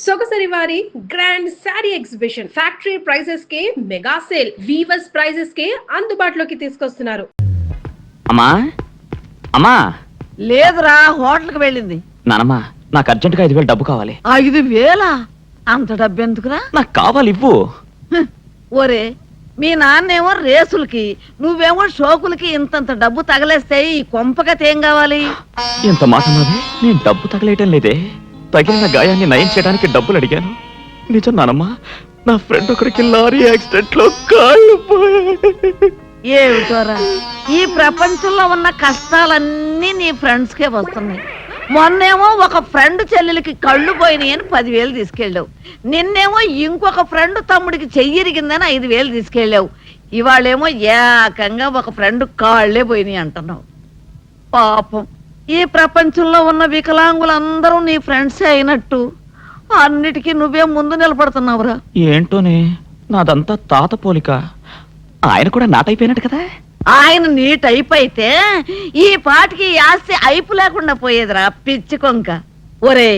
సొగసరి వారి grand saree exhibition factory prices కే mega sale weavers prices కే అందుబాటులోకి తీసుకొస్తున్నారు. అమ్మా అమ్మా లేదురా, హోటల్కి వెళ్ళింది. నానమ్మా నాకు అర్జెంటుగా 5,000 డబ్బు కావాలి. 5,000? అంత డబ్బు ఎందుకురా? నాకు కావాలి, ఇవ్వు. ఒరే, మీ నాన్నేమో రేసులకి, నువ్వేమో షోకులకి ఇంతంత డబ్బు తగలేస్తే ఈ కొంపకత ఏం కావాలి? ఎంత మాట అన్నది? నేను డబ్బు తగలేయటం లేదే, తగిలిన గాయాన్ని నయం చేయడానికి డబ్బులు అడిగాను. నిజం నానమ్మా, నా ఫ్రెండ్ ఒకరికి లారీ యాక్సిడెంట్ లో కాళ్ళు పోయాయి. ఏమిటోరా, ఈ ప్రపంచంలో ఉన్న కష్టాలన్నీ నీ ఫ్రెండ్స్ కే వస్తున్నాయి. మొన్నేమో ఒక ఫ్రెండ్ చెల్లెలకి కళ్ళు పోయినాయి అని 10,000 తీసుకెళ్ళావు. నిన్నేమో ఇంకొక ఫ్రెండ్ తమ్ముడికి చెయ్యిరిగిందని 5,000 తీసుకెళ్ళావు. ఇవాళేమో ఏకంగా ఒక ఫ్రెండ్ కాళ్లే పోయినాయి అంటున్నావు. పాపం, ఈ ప్రపంచంలో ఉన్న వికలాంగులందరూ నీ ఫ్రెండ్సే అయినట్టు అన్నిటికీ నువ్వే ముందు నిలబడుతున్నావురా. ఏంటోనే, నాదంతా తాత పోలిక. ఆయన కూడా నాటైపోయినట్టు కదా. ఆయన నీ టైప్ అయితే ఈ పాటికి ఆస్తి అయిపు లేకుండా పోయేదిరా పిచ్చి కొంక. ఒరే,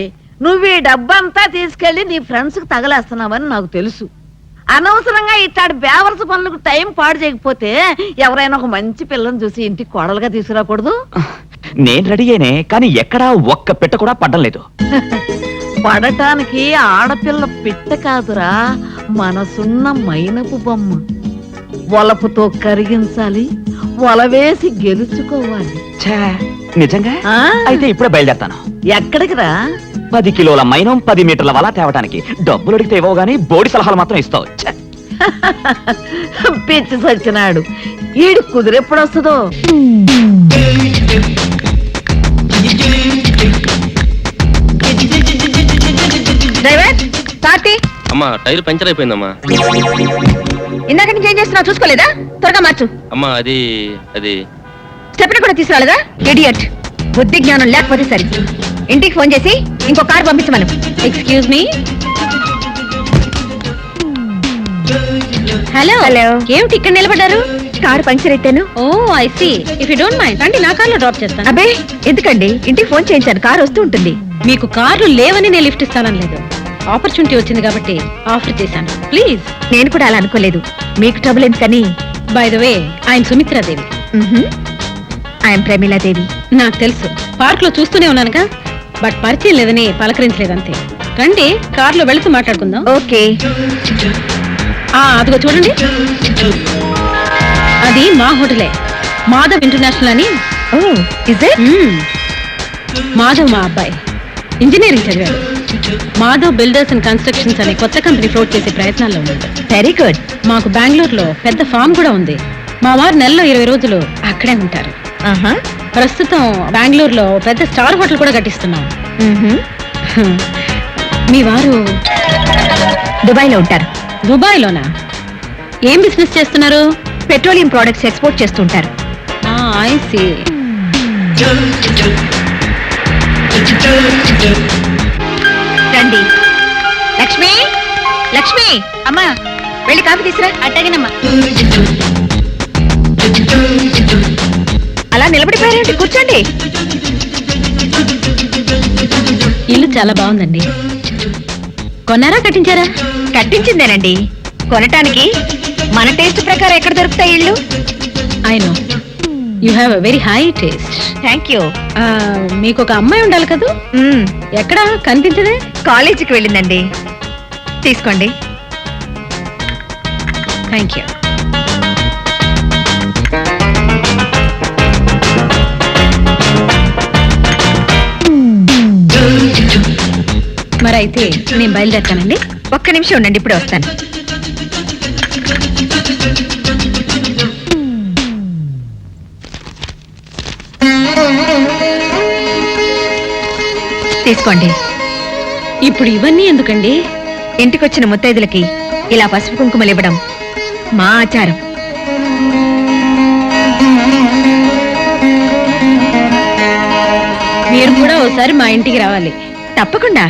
నువ్వు ఈ డబ్బంతా తీసుకెళ్లి నీ ఫ్రెండ్స్ కి తగలేస్తున్నావని నాకు తెలుసు. అనవసరంగా ఇట్లాంటి బేవర్స్ పనులకు టైం పాడు చేయకపోతే ఎవరైనా ఒక మంచి పిల్లని చూసి ఇంటికి కోడలుగా తీసుకురాకూడదు? నేను రెడీ అయినే, కానీ ఎక్కడా ఒక్క పెట్ట కూడా పడ్డం లేదు. పడటానికి ఆడపిల్ల పిట్ట కాదురా, మనసున్న మైనపు బొమ్మ. వలపుతో కరిగించాలి, వలవేసి గెలుచుకోవాలి. నిజంగా? అయితే ఇప్పుడే బయలుదేరతాను. ఎక్కడికి రా? 10 కిలోల మైనం 10 మీటర్ల వల తేవటానికి. డబ్బులు అడిగితే ఇవ్వవు గానీ బోడి సలహాలు మాత్రం ఇస్తావు. పిచ్చి సచ్చినాడు, ఈడు కుదిరెప్పుడు వస్తుందో. డ్రైవర్, తాతి. అమ్మా, టైర్ పంచర్ అయిపోయిందమ్మా. ఇందాక నుంచి ఏం చేస్తున్నావు చూసుకోలేదా? త్వరగా మార్చు. అమ్మా, అది అది స్టెప్ని కూడా తీసుకురాలేదా? ఇడియట్, బుద్ధి జ్ఞానం లేకపోతే సరి. ఇంటికి ఫోన్ చేసి ఇంకో కార్ పంపించమను. Excuse me. హలో హలో, ఏమిటి ఇక్కడ నిలబడ్డారు? కారు పంక్చర్ అయితేను. Oh I see. If you don't mind రండి, నా కార్లో డ్రాప్ చేస్తాను. అబ్బే ఎందుకండి, ఇంటికి ఫోన్ చేయించాను, కారు వస్తూ ఉంటుంది. మీకు కార్లు లేవని నేను లిఫ్ట్ ఇస్తానని లేదు, ఆపర్చునిటీ వచ్చింది కాబట్టి ఆఫర్ చేశాను. ప్లీజ్. నేను కూడా అలా అనుకోలేదు, మీకు ట్రబుల్ ఎందుకని. By the way, I'm Sumitra Devi. I'm Pramila Devi. నాకు తెలుసు, పార్క్ లో చూస్తూనే ఉన్నానుగా, బట్ పరిచయం లేదని పలకరించలేదంతే. రండి, కార్లో వెళుతూ మాట్లాడుకుందాం. ఓకే. అదిగో చూడండి, అది మా హోటలే, మాధవ్ ఇంటర్నేషనల్ అని. Oh is it? మాధవ్ మా అబ్బాయి, ఇంజనీరింగ్ చదివాడు. మాధవ్ బిల్డర్స్ అండ్ కన్స్ట్రక్షన్స్ అనే కొత్త కంపెనీ ఫ్లోట్ చేసే ప్రయత్నాల్లో ఉన్నాడు. Very good. మాకు బెంగళూరులో పెద్ద ఫామ్ కూడా ఉంది. మా వారు నెలలో 20 రోజులు అక్కడే ఉంటారు. ప్రస్తుతం బెంగళూరులో పెద్ద స్టార్ హోటల్ కూడా కట్టిస్తున్నాం. మీ వారు దుబాయ్లో ఉంటారు. దుబాయ్లోనా? ఏం బిజినెస్ చేస్తున్నారు? పెట్రోలియం ప్రొడక్ట్స్ ఎక్స్పోర్ట్ చేస్తుంటారు. I see. రండి. లక్ష్మి, లక్ష్మి అమ్మా, వెళ్ళి కాఫీ తీసురా. అట్టగినమ్మా. అలా నిలబడిపోయారేంటి? కూర్చోండి. ఇల్లు చాలా బాగుందండి. కొన్నారా, కట్టించారా? కట్టించిందేనండి. కొనటానికి మన టేస్ట్ ప్రకారం ఎక్కడ దొరుకుతాయి ఇల్లు? I know, you have a very high taste. Thank you. మీకు ఒక అమ్మాయి ఉండాలి కదా? ఎక్కడ కనిపించదే? కాలేజీకి వెళ్ళిందండి. తీసుకోండి. Thank you. మరైతే నేను బయలుదేరుతానండి. ఒక్క నిమిషం ఉండండి, ఇప్పుడే వస్తాను. తీసుకోండి. ఇప్పుడు ఇవన్నీ ఎందుకండి? ఇంటికొచ్చిన ముత్తైదులకి ఇలా పసుపు కుంకుమలు ఇవ్వడం మా ఆచారం. మీరు కూడా ఒకసారి మా ఇంటికి రావాలి. తప్పకుండా.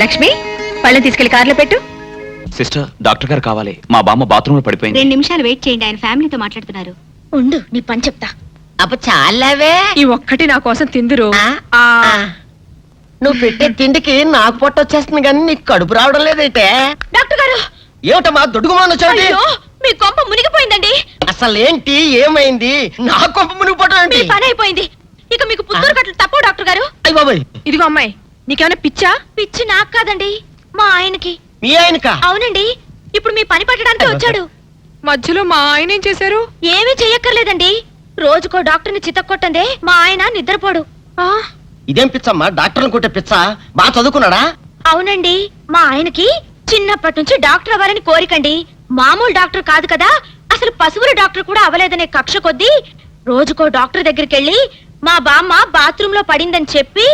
లక్ష్మి, పళ్ళు తీసుకెళ్లి కార్లో పెట్టు. సిస్టర్, డాక్టర్ గారు కావాలి. మా బామ్మ బాత్రూమ్ లో పడిపోయింది. 2 నిమిషాలు వెయిట్ చేయండి, ఆయన ఫ్యామిలీతో మాట్లాడుతున్నారు. ఉండు, నీ పని చెప్తా. అప్ప చాలావే, ఈ ఒక్కటి నా కోసం తిందురు. నువ్వు పెట్టే తిండికి నాకు పొట్ట వచ్చేస్తుంది కానీ నీకు కడుపు రావడం లేదైతే. డాక్టర్ గారు, ఏమిటమ్మా దొడుగుమాను వచ్చాడు? అయ్యో మీ కొంప మునిగిపోయిందండి. అసలు ఏంటి, ఏమైంది? నా కొంప మునిగిపోవడం మీ ఏంటి? పని అయిపోయింది. ఇక మీకు పుత్తూరు కట్టలు తప్పవు డాక్టర్ గారు. అయ్య బాబాయ్, ఇదిగో అమ్మాయి, నీకేమైనా పిచ్చా? పిచ్చి నాకు కాదండి, మా ఆయనకి. మీ ఆయనక? అవునండి, ఇప్పుడు మీ పని పట్టడానికి వచ్చాడు. మధ్యలో మా ఆయన ఏం చేశారు? ఏమీ చెయ్యక్కర్లేదండి. రోజుకో డాక్టర్ని చితక్కొట్టందే మా ఆయన నిద్రపోడు. ఇదేం పిచ్చమ్మా, డాక్టర్ని కొట్టే పిచ్చ? బాగా చదువుకున్నాడా? అవునండి, మా ఆయనకి చిన్నప్పటి నుంచి డాక్టర్ అవ్వాలని కోరికండి. మామూలు డాక్టర్ కాదు కదా, అసలు పశువుల డాక్టర్ కూడా అవ్వలేదనే కక్ష కొద్దీ రోజుకో డాక్టర్ దగ్గరికి వెళ్ళి మా బామ్మ బాత్రూమ్ లో పడిందని చెప్పి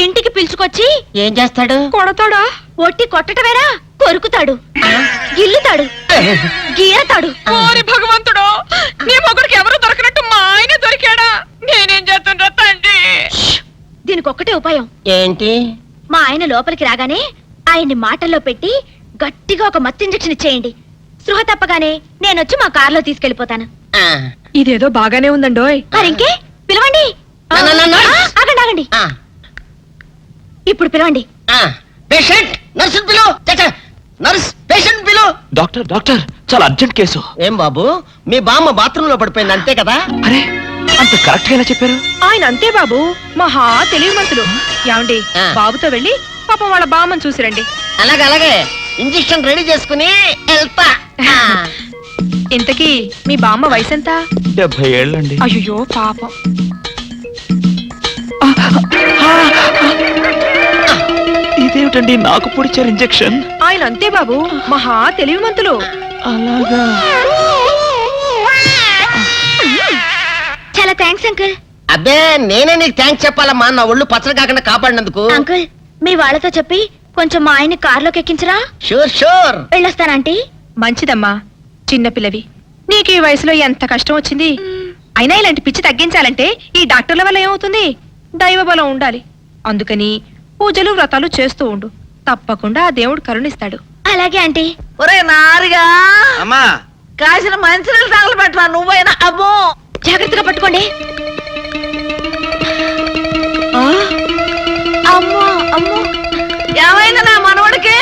ఇంటికి పిలుచుకొచ్చి ఏం చేస్తాడు? కొడతాడా? ఒట్టి కొట్టటవేరా, కొరుకుతాడు, గిల్లుతాడు, గీరతాడు. ఓరి భగవంతుడు, నీ మొగుడికి ఎవరు దొరకనట్టు మా ఆయన దొరికాడా? నేనేం చేస్తుండ్రా తండ్రి? దీనికి ఒక్కటే ఉపాయం. ఏంటి? మా ఆయన లోపలికి రాగానే ఆయన్ని మాటల్లో పెట్టి గట్టిగా ఒక మత్తు ఇంజెక్షన్ ఇచ్చేయండి. స్పృహ తప్పగానే నేనొచ్చి మా కారులో తీసుకెళ్లిపోతాను. ఆ, ఇదేదో బాగానే ఉందండోయ్. మరింకే పిలవండి. ఆగండి ఆగండి, ఆ, ఇప్పుడు పిలవండి. ఆ. పేషెంట్, నర్సు పిలు. నర్స్, పేషెంట్ పిలు. డాక్టర్ డాక్టర్, చాలా అర్జెంట్ కేసు. ఏం బాబు, మీ బామ్మ బాత్రూమ్ లో పడిపోయింది అంతే కదా? అరే, అంత కరెక్ట్ గా ఎలా చెప్పారు? ఆయన అంతే బాబు, మహా తెలివిమంతులు. ఏమండి, ఆ. బాబుతో వెళ్ళి పాపం వాళ్ళ బామ్మని చూసిరండి. అలాగే అలాగే, ఇంజెక్షన్ రెడీ చేసుకుని వెళ్తా. ఆ. ఇంతకీ మీ బామ్మ వయసు ఎంత? 70 ఏళ్ళండి. అయ్యో పాపం. ఇదేమిటండి నాకు పొడిచారు ఇంజెక్షన్? ఆయన అంతే బాబు, మహా తెలివిమంతులు. అలాగా? చాలా థ్యాంక్స్ అంకుల్. అబ్బే, నేనే నీకు థ్యాంక్స్ చెప్పాలమ్మా, నా ఒళ్ళు పచ్చడి కాకుండా కాపాడినందుకు. అంకుల్, మీ వాళ్ళతో చెప్పి కొంచెం మా ఆయన్ని కారులోకి ఎక్కించరా? Sure sure. వెళ్ళొస్తానంటీ. మంచిదమ్మా, చిన్నపిల్లవి. నీకు ఈ వయసులో ఎంత కష్టం వచ్చింది. అయినా ఇలాంటి పిచ్చి తగ్గించాలంటే ఈ డాక్టర్ల వల్ల ఏమవుతుంది? దైవ బలం ఉండాలి. అందుకని పూజలు వ్రతాలు చేస్తూ ఉండు, తప్పకుండా ఆ దేవుడు కరుణిస్తాడు. అలాగే ఆంటీ. ఒరే నారిగా, అమ్మా, కాసిన మంచినీళ్ళు తగలబెట్టరా నువ్వైనా. అమ్మో, జాగ్రత్తగా పట్టుకోండి. అమ్మో అమ్మో, ఏమైంది నా మనవడికి?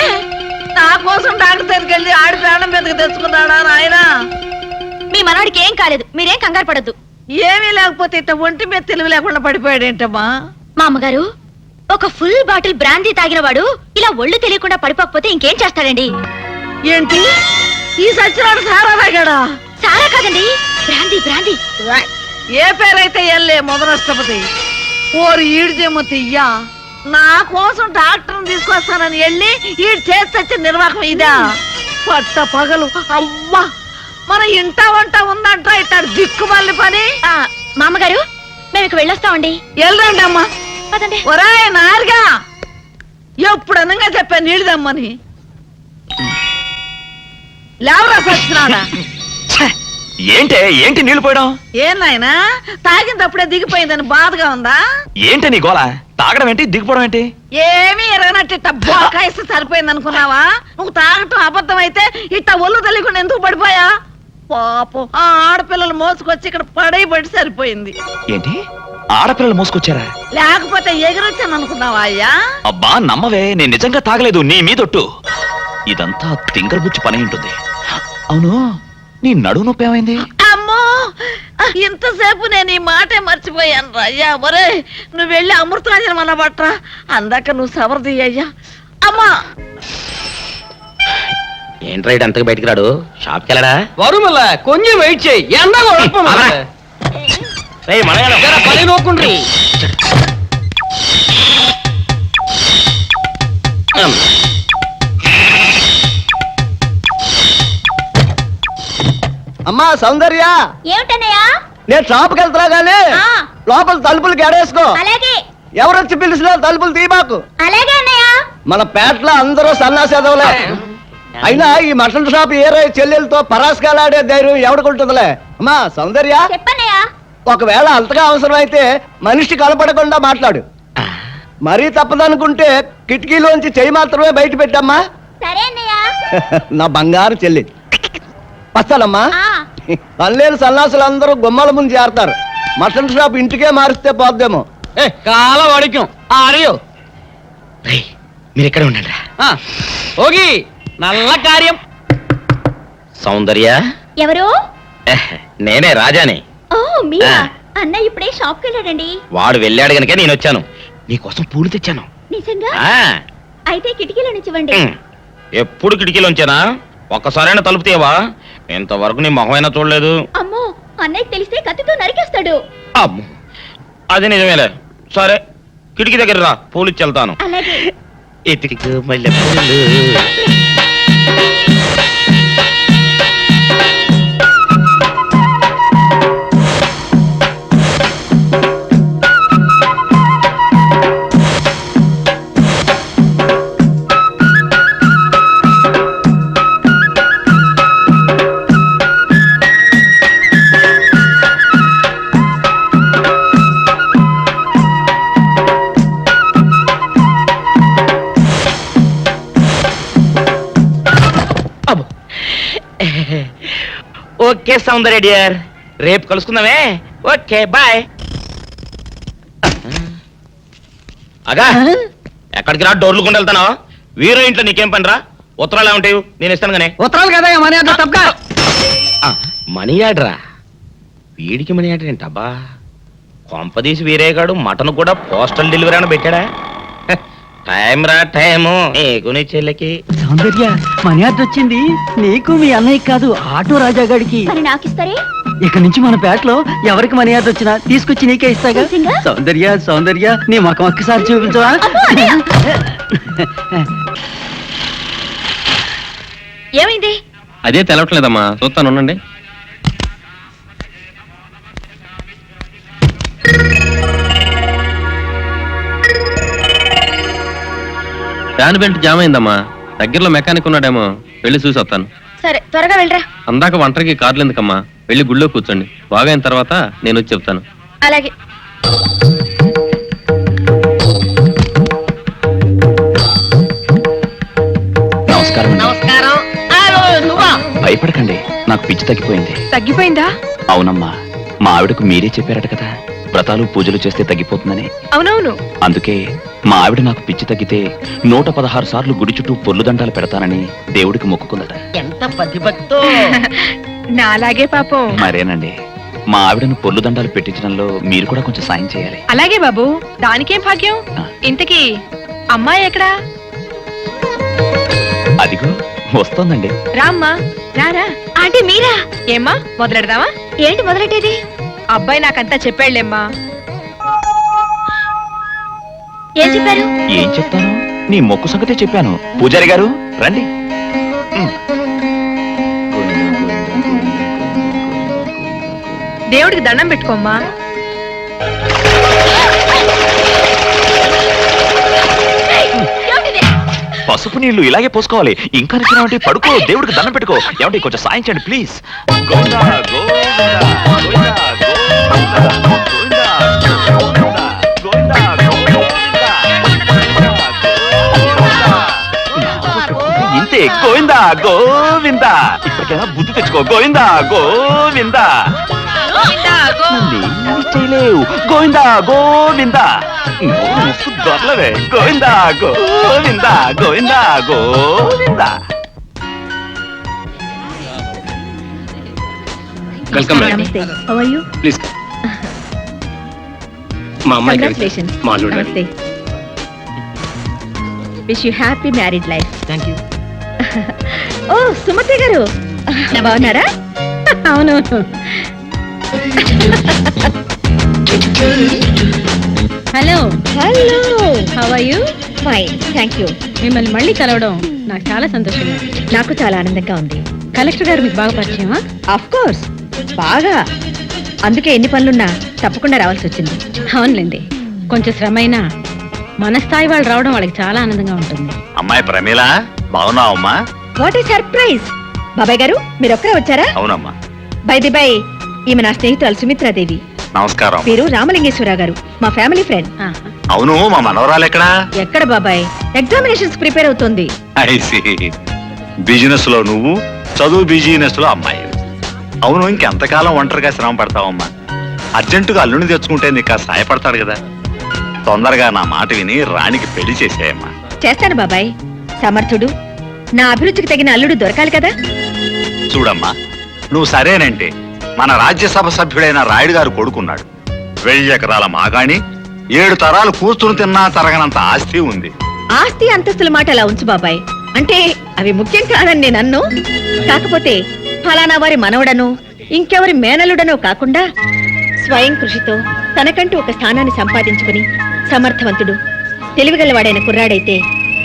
నా కోసం డాక్టర్ దగ్గరికి వెళ్ళి ఆడి ప్రాణం మీదకి తెచ్చుకున్నాడా నాయనా? మీ మనవాడికి ఏం కాలేదు, మీరేం కంగారు పడద్దు. ఏమీ లేకపోతే ఇట్ట ఒంటి మీద తెలివి లేకుండా పడిపోయాడేంటమ్మా? మా అమ్మగారు, ఒక ఫుల్ బాటిల్ బ్రాందీ తాగిన వాడు ఇలా ఒళ్ళు తెలియకుండా పడిపోకపోతే ఇంకేం చేస్తాడండి? ఏంటి, ఈ సచ్చినాడు సారా తాగాడా? సారా కాదండి, బ్రాందీ బ్రాందీ. ఏ పేరైతే ఎల్లే మొదలష్టపతి. ఓరి ఈడు చెమ్మతియ్యా, నా కోసం డాక్టర్ని తీసుకొస్తానని వెళ్ళి ఈడు చేసి నిర్వాహకం ఇదా? పట్ట పగలు అమ్మా, మన ఇంట వంట ఉందంట ఇట్టాడు దిక్కుమల్లి పని. మా అమ్మగారు, మేము ఇక వెళ్ళొస్తామండి. వెళ్ళండి అమ్మా. పదండి. ఒరాయ్ నారుగా, ఎప్పుడు అనంగా చెప్పా నీళ్ళదమ్మని. లేవరా సచ్చినాడా? ఏంటే, ఏంటి నీళ్లు పోయడం? ఏం నాయనా, తాగినప్పుడే దిగిపోయిందని బాధగా ఉందా? ఏంటి నీ గోల? తాగడం ఏంటి, దిగిపోవడం ఏంటి? ఏమీ ఎరగనట్టు ఇట్ట బోకాయిస్తే సరిపోయింది అనుకున్నావా? నువ్వు తాగటం అబద్ధం అయితే ఇట్ట ఒళ్ళు తెలియకుండా ఎందుకు పడిపోయా? పాపం ఆ ఆడపిల్లలు మోసుకొచ్చి ఇక్కడ పడైబడి సరిపోయింది. ఏంటి, ఆడపిల్లలు మోసుకొచ్చారా? లేకపోతే ఎగిరొచ్చాను అనుకున్నావా అయ్యా? అబ్బా నమ్మవే, నేను నిజంగా తాగలేదు, నీ మీదొట్టు. ఇదంతా తింగరబుచ్చి పని ఉంటుంది. అవును, నీ నడుము నొప్పి ఏమైంది? అమ్మో, ఇంతసేపు నేను ఈ మాటే మర్చిపోయాను రా అయ్యా. ఒరే, నువ్వు వెళ్ళి అమృతాంజనం అన్న బట్రా, అందాక నువ్వు సవరది అయ్యా. అమ్మా, ఏంట్రా ఇటు అంతకు బయటికి రాడు? షాప్కి వెళ్ళడా? వరుమల కొంచెం వెయిట్ చేయి, ఎండ పని నోకుండ్రి. అమ్మా సౌందర్య, ఏమిటన్నయ్యా? నేను షాప్కి వెళ్తున్నా గానీ లోపల తలుపులు గడేసుకో. అలాగే ఎవరొచ్చి పిలిచినా తలుపులు తీయబాకు. అలాగే అన్నయ్య. మన పేటలో అందరూ సన్నాసేదవులే. అయినా ఈ మటన్ షాప్ ఏరే చెల్లెలతో పరాస్కాలాడే ధైర్యం ఎవడుకుంటుందిలే. అమ్మా సౌందర్య, చెప్పన్నయ్యా. ఒకవేళ అంతగా అవసరం అయితే మనిషి కనపడకుండా మాట్లాడు. మరీ తప్పదనుకుంటే కిటికీలోంచి చెయ్యి మాత్రమే బయట పెట్టమ్మా. సరే అన్నయ్య. నా బంగారు చెల్లి. వస్తానమ్మా. పల్లెలు సన్నాసులు అందరూ గుమ్మల ముందు చేరతారు. మటన్ షాప్ ఇంటికే మారిస్తే పోద్దేమో. కాల వడికం ఆడియో రేయ్, మీరు ఎక్కడ ఉండండి రా. ఓగి నల్ల కార్యం. సౌందర్య, ఎవరు? నేనే రాజాని. ఓ మీరా? ఆ. అన్నయ్య ఇప్పుడే షాప్కి వెళ్ళాడండి. వాడు వెళ్ళాడు గనుక నేను వచ్చాను. నీకోసం పూలు తెచ్చాను. నిజంగా? ఆ, అయితే కిటికీలో నుంచి ఇవ్వండి. ఎప్పుడు కిటికీలోంచేనా? ఒక్కసారైనా తలుపు తీయవా? ఇంతవరకు నీ మొహమైనా చూడలేదు. అమ్మో, అన్నయ్యకి తెలిస్తే కత్తితో నరికేస్తాడు. అమ్మో, అది నిజమేలే. సరే, కిటికీ దగ్గర రా, పూలు ఇచ్చి వెళ్తాను. అలాగే. ఎతికి మల్లె పూలు. అబ్బో. ఓకే సౌందర్య డియర్, రేపు కలుసుకుందామే. Okay bye. అగా, ఎక్కడికి రా? డోర్లు కొండ వెళ్తానా? వీరో ఇంట్లో నీకేం పని రా? ఉత్తరాలు ఏమంటాయి? నేను ఇస్తాను గానే. ఉత్తరాలు కదా మనీ ఆర్డర్ తప్ప. మనీ ఆర్డరా? వీడికి మనీ ఆర్డర్ ఏంటబ్బా? కొంపదీసి వీరేగాడు మటన్ కూడా పోస్టల్ డెలివరీ అని పెట్టాడా? టైం రా టైము నీకు నీ చెల్లెకి. సౌందర్య మనీ ఆర్డర్ వచ్చింది. నీకు మీ అన్నయ్య కాదు, ఆటో రాజా గారికి. మరి నాకిస్తారే? ఇక నుంచి మన పేటలో ఎవరికి మనీ ఆర్డర్ వచ్చినా తీసుకొచ్చి నీకే ఇస్తాగా. నిజంగా? సౌందర్య సౌందర్య నీ ముఖం ఒక్కసారి చూపించవా? ఏమైంది? అదే తెలవట్లేదమ్మా, చూస్తాను ఉండండి. ఫ్యాన్ బెల్ట్ జామ్ అయిందమ్మా. దగ్గరలో మెకానిక్ ఉన్నాడేమో, వెళ్ళి చూసి వస్తాను. సరే, త్వరగా వెళ్ళరా. అందాక ఒంటరికి కార్లు ఎందుకమ్మా, వెళ్ళి గుళ్ళో కూర్చోండి. బాగా అయిన తర్వాత నేను వచ్చి చెప్తాను. అలాగే. నమస్కారం అండి. నమస్కారం. నువ్వా? భయపడకండి, నాకు పిచ్చి తగ్గిపోయింది. తగ్గిపోయిందా? అవునమ్మా, మా ఆవిడకు మీరే చెప్పారట కదా, వ్రతాలు పూజలు చేస్తే తగ్గిపోతుందని. అవునవును. అందుకే మా ఆవిడ నాకు పిచ్చి తగ్గితే 116 సార్లు గుడి చుట్టూ పొర్లు దండాలు పెడతానని దేవుడికి మొక్కుకుందట. ఎంత పతిభక్తో. నాలాగే పాపం. మరేనండి, మా ఆవిడను పొర్లు దండాలు పెట్టించడంలో మీరు కూడా కొంచెం సాయం చేయాలి. అలాగే బాబు, దానికేం భాగ్యం. ఇంతకీ అమ్మాయి ఎక్కడా? అదిగో వస్తోందండి. రామ్మా, రారా. ఆంటీ మీరా? ఏమ్మా, మొదలెడదామా? ఏంటి మొదలెట్టేది? అబ్బాయి నాకంతా చెప్పాడులేమ్మా. ఏం చెప్పారు? ఏం చెప్తాను, నీ మొక్కు సంగతే చెప్పాను. పూజారి గారు రండి. దేవుడికి దండం పెట్టుకోమ్మా. పసుపు నీళ్లు ఇలాగే పోసుకోవాలి. ఇంకా నిచ్చినావంటే పడుకో, దేవుడికి దండం పెట్టుకో. ఏమంటే కొంచెం సాయం చేయండి ప్లీజ్. గోవిందా, గోవిందా, గోవిందా, గోవిందా, గోవిందా, గోవిందా, గోవిందా. ఇంతే, గోవిందా గోవిందా. ఇప్పటికైనా బుద్ధి తెచ్చుకో. గోవిందా గోవిందా. నన్నేమీ చేయలేవు. గోవిందా గోవిందా. దొరలవే. Govinda Govinda, Govinda Govinda. Welcome namaste. How are you? Please. మా అమ్మాయి కంగ్రాచులేషన్స్. మా అల్లుడు. Namaste. Wish you happy married life. Thank you. Oh Sumathi garu, బాగున్నారా? అవునవును. Hello hello, how are you? Fine, thank you. మిమ్మల్ని మళ్ళీ కలవడం నాకు చాలా సంతోషంగా ఉంది. నాకు చాలా ఆనందంగా ఉంది. కలెక్టర్ గారు మీకు బాగా పరిచయమా? ఆఫ్ కోర్స్, బాగా. అందుకే ఎన్ని పనులున్నా తప్పకుండా రావాల్సి వచ్చింది. అవునులేండి, కొంచెం శ్రమైనా మన స్థాయి వాళ్ళు రావడం వాళ్ళకి చాలా ఆనందంగా ఉంటుంది. అమ్మాయి ప్రమీల, బాగున్నావమ్మా? What a surprise! బాబాయ్ గారు మీరు ఒక్కరే వచ్చారా? అవునమ్మా. బై ది బై, ఈమె నా స్నేహితురాలు సుమిత్రాదేవి. నమస్కారం. పేరు రామలింగేశ్వరరావు గారు, మా ఫ్యామిలీ ఫ్రెండ్. అవును, మా మనవరాలు ఎక్కడా? ఎక్కడ బాబాయ్, ఎగ్జామినేషన్స్ ప్రిపేర్ అవుతుంది. బిజినెస్ లో నువ్వు, చదువు బిజినెస్ లో అమ్మాయి. అవును, ఇంకెంతకాలం ఒంటరిగా శ్రమ పడతావమ్మా? అర్జెంటుగా అల్లుని తెచ్చుకుంటే నీకు సాయపడతాడు కదా. తొందరగా నా మాట విని రాణికి పెళ్లి చేసేయమ్మా. చేస్తాను బాబాయ్. సమర్థుడు, నా అభిరుచికి తగిన అల్లుడు దొరకాలి కదా. చూడమ్మా, నువ్వు సరేనంటే మన రాజ్యసభ సభ్యుడైన రాయుడు గారు కొడుకున్నాడు. 1000 ఎకరాల మాగాణి, 7 తరాలు కూర్చుని తిన్నా తరగనంత ఆస్తి ఉంది. ఆస్తి అంతస్తుల మాట అలా ఉంచు బాబాయ్. అంటే అవి ముఖ్యం కాదని నేను అన్ను. కాకపోతే ఫలానా వారి మనవడనో ఇంకెవరి మేనలుడనో కాకుండా స్వయం కృషితో తనకంటూ ఒక స్థానాన్ని సంపాదించుకుని సమర్థవంతుడు, తెలివిగలవాడైన కుర్రాడైతే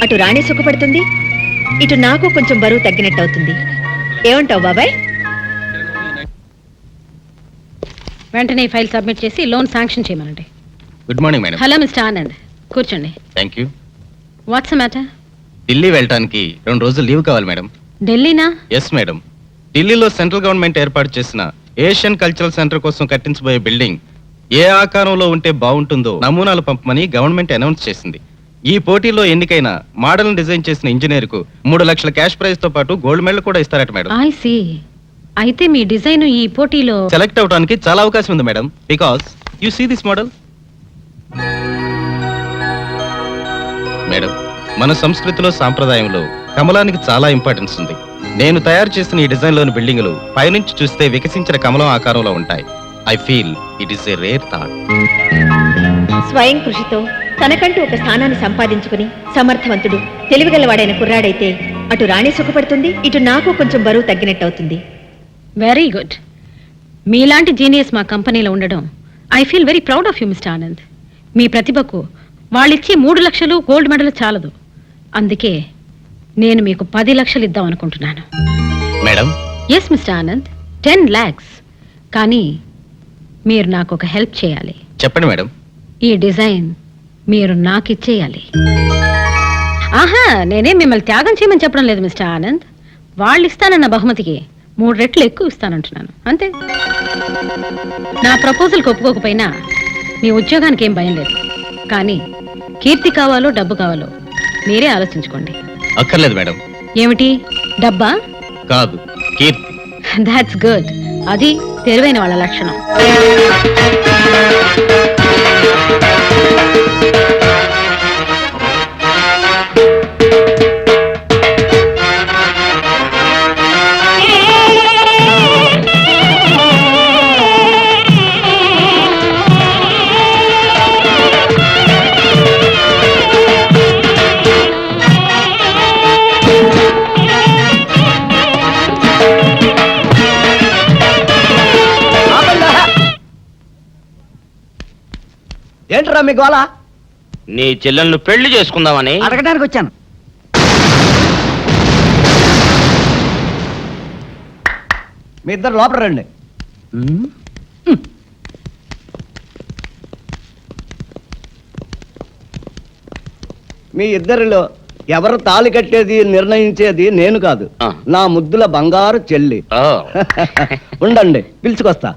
అటు రాణి సుఖపడుతుంది, ఇటు నాకు కొంచెం బరువు తగ్గినట్టు అవుతుంది. ఏమంటావు బాబాయ్? వెంటనే ఫైల్ సబ్మిట్ చేసి లోన్ శాంక్షన్ చేయమనండి. Good morning madam. Hello mister Anand, కూర్చోండి. Thank you. What's matter? Delhi వెళ్ళటానికి 2 రోజులు లీవ్ కావాలి మేడం. ఢిల్లీనా? Yes madam. ఢిల్లీలో సెంట్రల్ గవర్నమెంట్ ఏర్పాటు చేసిన ఏషియన్ కల్చరల్ సెంటర్ కోసం కట్టించబోయే బిల్డింగ్ ఏ ఆకారంలో ఉంటే బాగుంటుందో నమూనాలు పంపమని గవర్నమెంట్ అనౌన్స్ చేసింది. ఈ పోటీలో ఎన్నికైన మోడల్ డిజైన్ చేసిన ఇంజనీర్ కు 3 లక్షల క్యాష్ ప్రైజ్ తో పాటు గోల్డ్ మెడల్ కూడా ఇస్తారట మేడం. I see. అయితే మీ డిజైన్ ఈ పోటీలో సెలెక్ట్ అవడానికి చాలా అవకాశం ఉంది madam. Because you see this model madam. మన సంస్కృతిలో సాంప్రదాయంలో కమలానికి చాలా ఇంపార్టెన్స్ ఉంది. నేను తయారు చేసిన ఈ డిజైన్ లోని బిల్డింగులు పైనుంచి చూస్తే వికసించిన కమలం ఆకారంలో ఉంటాయి. I feel it is a rare thought. స్వయం కృషితో తనకంటూ ఒక స్థానాన్ని సంపాదించుకుని సమర్థవంతుడు, తెలివిగలవాడైన కుర్రాడైతే అటు రాణి సుఖపడుతుంది, ఇటు నాకు కొంచెం బరువు తగ్గినట్టు అవుతుంది. Very good. మీలాంటి జీనియస్ మా కంపెనీలో ఉండడం I feel very proud of you mister Anand. మీ ప్రతిభకు వాళ్ళిచ్చే 3 లక్షలు గోల్డ్ మెడల్ చాలదు. అందుకే నేను మీకు 10 లక్షలు ఇద్దాం అనుకుంటున్నాను. Madam. Yes mister Anand, 10 lakhs. కానీ మీరు నాకు ఒక హెల్ప్ చేయాలి. చెప్పండి మేడం. ఈ డిజైన్ మీరు నాకు ఇచ్చేయాలి. ఆహా, నేనే మిమ్మల్ని త్యాగం చేయమని చెప్పడం లేదు మిస్టర్ ఆనంద్. వాళ్ళు ఇస్తానన్న బహుమతికి 3 రెట్లు ఎక్కువ ఇస్తానంటున్నాను, అంతే. నా ప్రపోజల్కి ఒప్పుకోకపోయినా మీ ఉద్యోగానికి ఏం భయం లేదు. కానీ కీర్తి కావాలో డబ్బు కావాలో మీరే ఆలోచించుకోండి. అక్కర్లేదు మేడం. ఏమిటి, డబ్బా? కాదు, కీర్తి. That's good. అది తెలివైన వాళ్ళ లక్షణం. ఏంట్రా మీ గోళ? నీ చెల్లెళ్ళు పెళ్లి చేసుకుందామని అడగడానికి వచ్చాను. మీ ఇద్దరు లోపల రండి. మీ ఇద్దరిలో ఎవరు తాళి కట్టేది నిర్ణయించేది నేను కాదు, నా ముద్దుల బంగారు చెల్లి. ఉండండి, పిలుచుకొస్తా.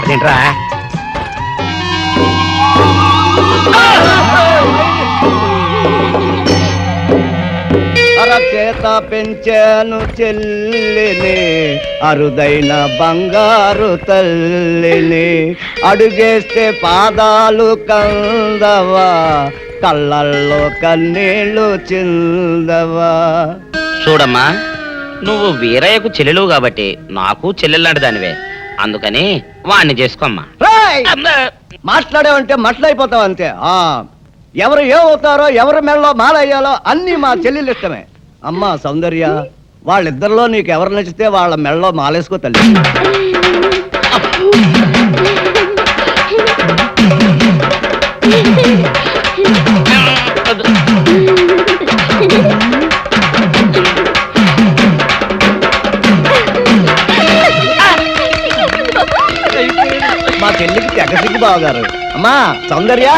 అదేంట్రా? అరచేత పెంచాను చెల్లిని, అరుదైన బంగారు తల్లిని, అడుగేస్తే పాదాలు కందవా, కళ్ళల్లో కన్నీళ్లు చిందవా. చూడమ్మా, నువ్వు వీరయ్యకు చెల్లెలు కాబట్టి నాకు చెల్లెల్లాంటి దానివే. అందుకని వాణ్ణి చేసుకోమ్మా. మాట్లాడావంటే మట్లయిపోతావు అంతే. ఎవరు ఏమవుతారో, ఎవరి మెడలో మాలయ్యాలో అన్ని మా చెల్లెలు ఇష్టమే. అమ్మా సౌందర్య, వాళ్ళిద్దరిలో నీకు ఎవరు నచ్చితే వాళ్ళ మెడలో మాలేసుకో తల్లి. మా చెల్లికి తెగసిగ్గు బావగారు. అమ్మా సౌందర్య,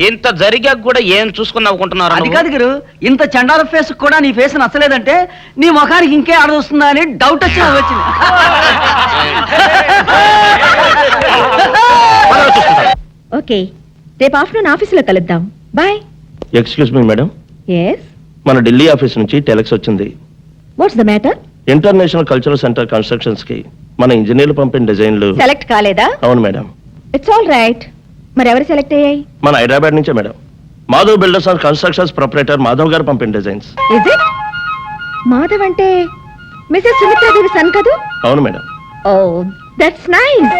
ఇంత జరిగాక కూడా ఏం చూసుకుని నవ్వుకుంటున్నారు అది కాదు గురు, ఇంత చండాల ఫేస్ కూడా నీ ఫేస్ నచ్చలేదంటే నీ ముఖానికి ఇంకే ఆడదొస్తుందా అని డౌట్ వచ్చి వచ్చింది. ఓకే, రేపు ఆఫ్టర్నూన్ ఆఫీసులో కలుద్దాం. Bye. Excuse me madam, yes, మన ఢిల్లీ ఆఫీస్ నుంచి టెలెక్స్ వచ్చింది. What's the matter? International cultural centre constructions కి మన ఇంజనీర్లు పంపిన డిజైన్లు. సెలెక్ట్ కాలేదా? అవును మేడం. It's all right. మరి ఎవరు సెలెక్ట్ అయ్యాయి? మన హైదరాబాద్ నుంచే madam. Madhav builders and constructions proprietor Madhav గారు పంపిన డిజైన్స్. Is it? మాధవ్ అంటే మిసెస్ సుమిత్రాదేవి సన్ కదూ? అవును మేడం. Oh, that's nice.